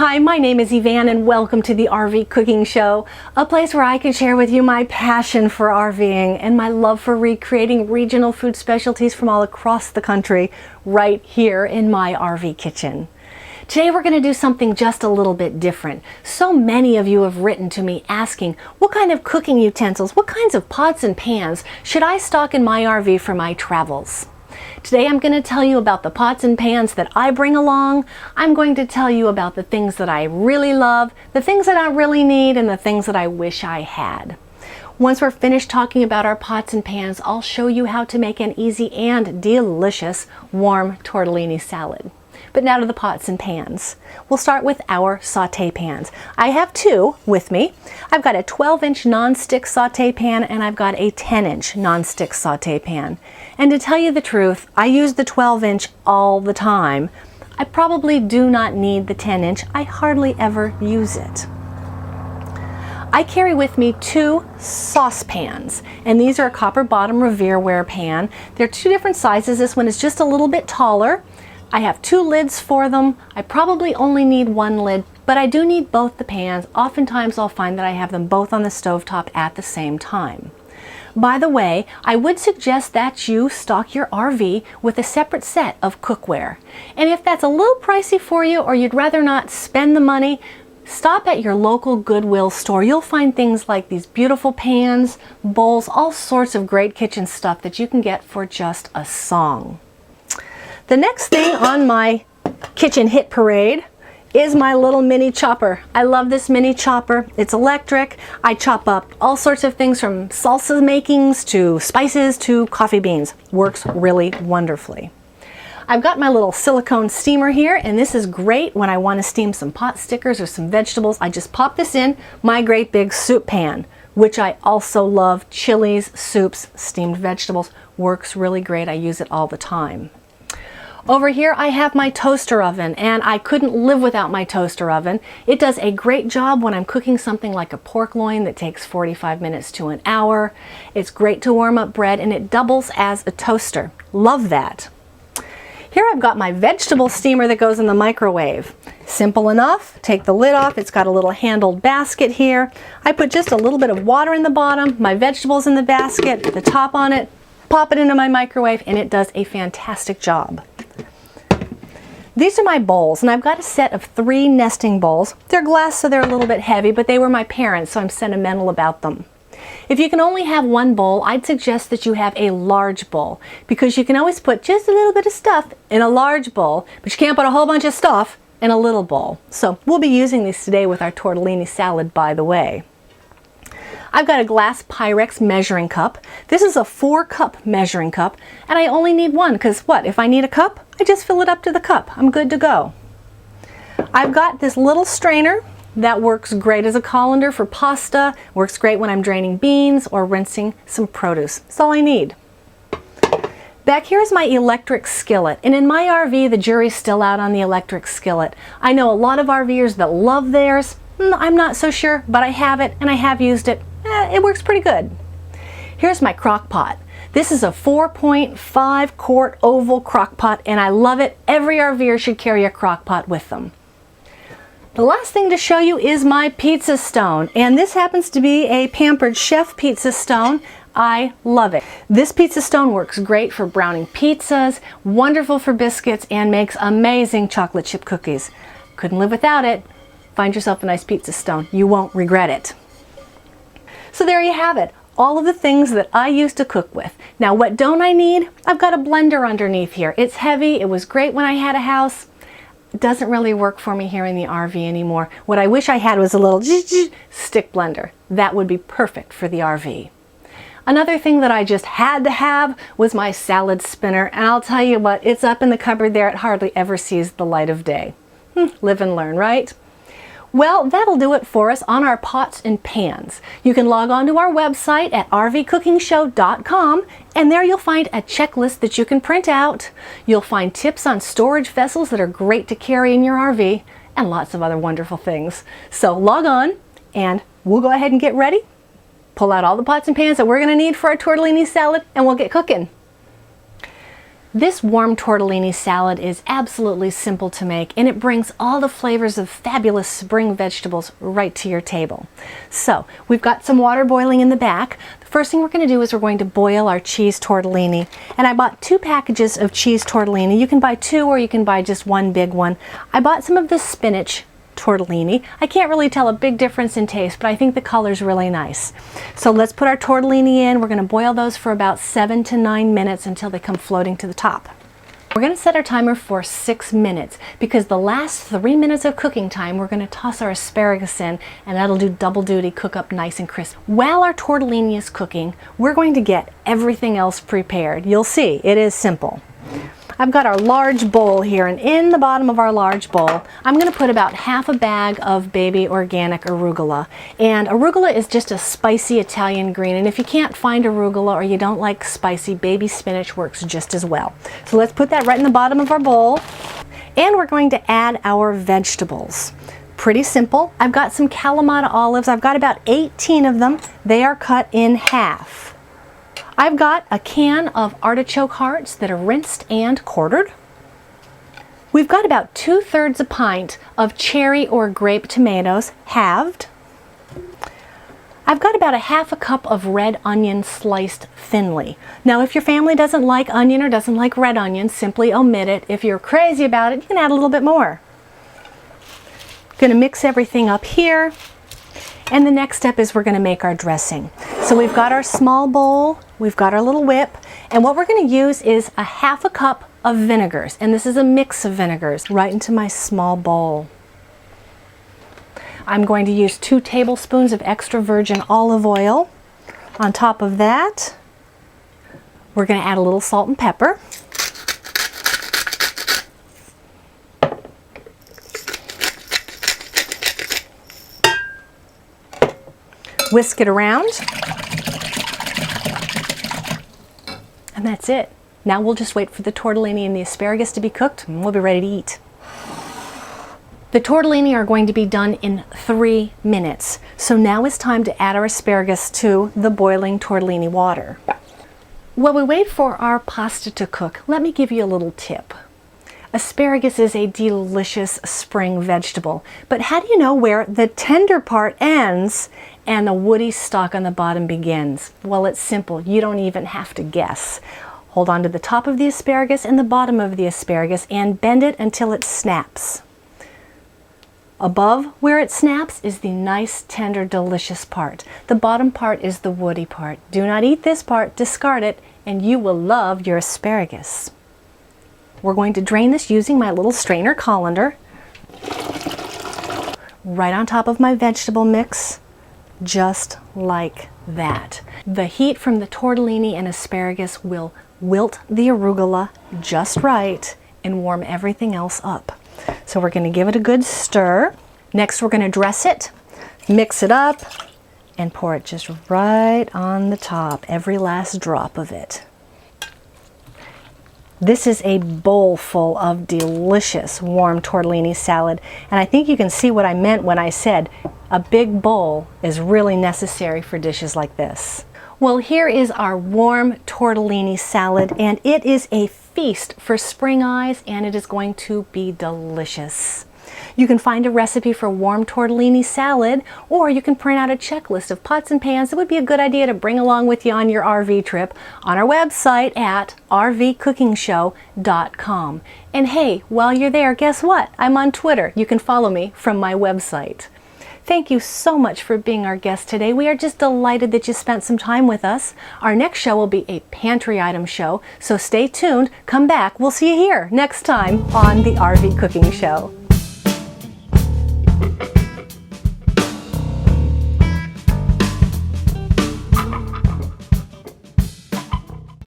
Hi, my name is Evanne and welcome to the RV Cooking Show, a place where I can share with you my passion for RVing and my love for recreating regional food specialties from all across the country right here in my RV kitchen. Today we're going to do something just a little bit different. So many of you have written to me asking what kind of cooking utensils, what kinds of pots and pans should I stock in my RV for my travels. Today I'm going to tell you about the pots and pans that I bring along. I'm going to tell you about the things that I really love, the things that I really need, and the things that I wish I had. Once we're finished talking about our pots and pans, I'll show you how to make an easy and delicious warm tortellini salad. But now to the pots and pans. We'll start with our sauté pans. I have two with me. I've got a 12-inch non-stick sauté pan and I've got a 10-inch non-stick sauté pan. And to tell you the truth, I use the 12-inch all the time. I probably do not need the 10-inch. I hardly ever use it. I carry with me two saucepans, and these are a copper bottom Revereware pan. They're two different sizes. This one is just a little bit taller. I have two lids for them. I probably only need one lid, but I do need both the pans. Oftentimes I'll find that I have them both on the stovetop at the same time. By the way, I would suggest that you stock your RV with a separate set of cookware. And if that's a little pricey for you or you'd rather not spend the money, stop at your local Goodwill store. You'll find things like these beautiful pans, bowls, all sorts of great kitchen stuff that you can get for just a song. The next thing on my kitchen hit parade is my little mini chopper. I love this mini chopper. It's electric. I chop up all sorts of things from salsa makings to spices to coffee beans. Works really wonderfully. I've got my little silicone steamer here, and this is great when I want to steam some pot stickers or some vegetables. I just pop this in my great big soup pan, which I also love. Chilies, soups, steamed vegetables. Works really great. I use it all the time. Over here I have my toaster oven, and I couldn't live without my toaster oven. It does a great job when I'm cooking something like a pork loin that takes 45 minutes to an hour. It's great to warm up bread, and it doubles as a toaster. Love that. Here I've got my vegetable steamer that goes in the microwave. Simple enough. Take the lid off. It's got a little handled basket here. I put just a little bit of water in the bottom, my vegetables in the basket, the top on it, pop it into my microwave, and it does a fantastic job. These are my bowls, and I've got a set of 3 nesting bowls. They're glass, so they're a little bit heavy, but they were my parents', so I'm sentimental about them. If you can only have one bowl, I'd suggest that you have a large bowl, because you can always put just a little bit of stuff in a large bowl, but you can't put a whole bunch of stuff in a little bowl. So we'll be using these today with our tortellini salad, by the way. I've got a glass Pyrex measuring cup. This is a 4-cup measuring cup, and I only need one because what? If I need a cup, I just fill it up to the cup. I'm good to go. I've got this little strainer that works great as a colander for pasta, works great when I'm draining beans or rinsing some produce. That's all I need. Back here is my electric skillet, and in my RV the jury's still out on the electric skillet. I know a lot of RVers that love theirs. I'm not so sure, but I have it and I have used it. It works pretty good. Here's my crock pot. This is a 4.5 quart oval crock pot, and I love it. Every RVer should carry a crock pot with them. The last thing to show you is my pizza stone, and this happens to be a Pampered Chef pizza stone. I love it. This pizza stone works great for browning pizzas, wonderful for biscuits, and makes amazing chocolate chip cookies. Couldn't live without it. Find yourself a nice pizza stone. You won't regret it. So there you have it, all of the things that I use to cook with. Now what don't I need? I've got a blender underneath here. It's heavy, it was great when I had a house. It doesn't really work for me here in the RV anymore. What I wish I had was a little stick blender. That would be perfect for the RV. Another thing that I just had to have was my salad spinner, and I'll tell you what, it's up in the cupboard there. It hardly ever sees the light of day. Live and learn, right? Well, that'll do it for us on our pots and pans. You can log on to our website at rvcookingshow.com, and there you'll find a checklist that you can print out. You'll find tips on storage vessels that are great to carry in your RV, and lots of other wonderful things. So log on, and we'll go ahead and get ready. Pull out all the pots and pans that we're going to need for our tortellini salad, and we'll get cooking. This warm tortellini salad is absolutely simple to make, and it brings all the flavors of fabulous spring vegetables right to your table. So we've got some water boiling in the back. The first thing we're going to do is we're going to boil our cheese tortellini. And I bought 2 packages of cheese tortellini. You can buy 2 or you can buy just 1 big one. I bought some of the spinach tortellini. I can't really tell a big difference in taste, but I think the color's really nice. So let's put our tortellini in. We're going to boil those for about 7 to 9 minutes until they come floating to the top. We're going to set our timer for 6 minutes because the last 3 minutes of cooking time we're going to toss our asparagus in, and that'll do double duty, cook up nice and crisp. While our tortellini is cooking, we're going to get everything else prepared. You'll see, it is simple. I've got our large bowl here, and in the bottom of our large bowl I'm going to put about half a bag of baby organic arugula. And arugula is just a spicy Italian green, and if you can't find arugula or you don't like spicy, baby spinach works just as well. So let's put that right in the bottom of our bowl, and we're going to add our vegetables. Pretty simple. I've got some Kalamata olives. I've got about 18 of them. They are cut in half. I've got a can of artichoke hearts that are rinsed and quartered. We've got about 2/3 a pint of cherry or grape tomatoes, halved. I've got about a half a cup of red onion sliced thinly. Now, if your family doesn't like onion or doesn't like red onion, simply omit it. If you're crazy about it, you can add a little bit more. Gonna mix everything up here. And the next step is we're going to make our dressing. So we've got our small bowl, we've got our little whip, and what we're going to use is a half a cup of vinegars. And this is a mix of vinegars right into my small bowl. I'm going to use 2 tablespoons of extra virgin olive oil. On top of that, we're going to add a little salt and pepper. Whisk it around, and that's it. Now we'll just wait for the tortellini and the asparagus to be cooked, and we'll be ready to eat. The tortellini are going to be done in 3 minutes, so now it's time to add our asparagus to the boiling tortellini water. While we wait for our pasta to cook, let me give you a little tip. Asparagus is a delicious spring vegetable, but how do you know where the tender part ends and the woody stalk on the bottom begins? Well, it's simple. You don't even have to guess. Hold on to the top of the asparagus and the bottom of the asparagus and bend it until it snaps. Above where it snaps is the nice, tender, delicious part. The bottom part is the woody part. Do not eat this part, discard it, and you will love your asparagus. We're going to drain this using my little strainer colander right on top of my vegetable mix, just like that. The heat from the tortellini and asparagus will wilt the arugula just right and warm everything else up. So we're going to give it a good stir. Next, we're going to dress it, mix it up, and pour it just right on the top, every last drop of it. This is a bowl full of delicious warm tortellini salad, and I think you can see what I meant when I said a big bowl is really necessary for dishes like this. Well, here is our warm tortellini salad, and it is a feast for spring eyes, and it is going to be delicious. You can find a recipe for warm tortellini salad, or you can print out a checklist of pots and pans that would be a good idea to bring along with you on your RV trip on our website at rvcookingshow.com. And hey, while you're there, guess what? I'm on Twitter. You can follow me from my website. Thank you so much for being our guest today. We are just delighted that you spent some time with us. Our next show will be a pantry item show, so stay tuned. Come back. We'll see you here next time on the RV Cooking Show.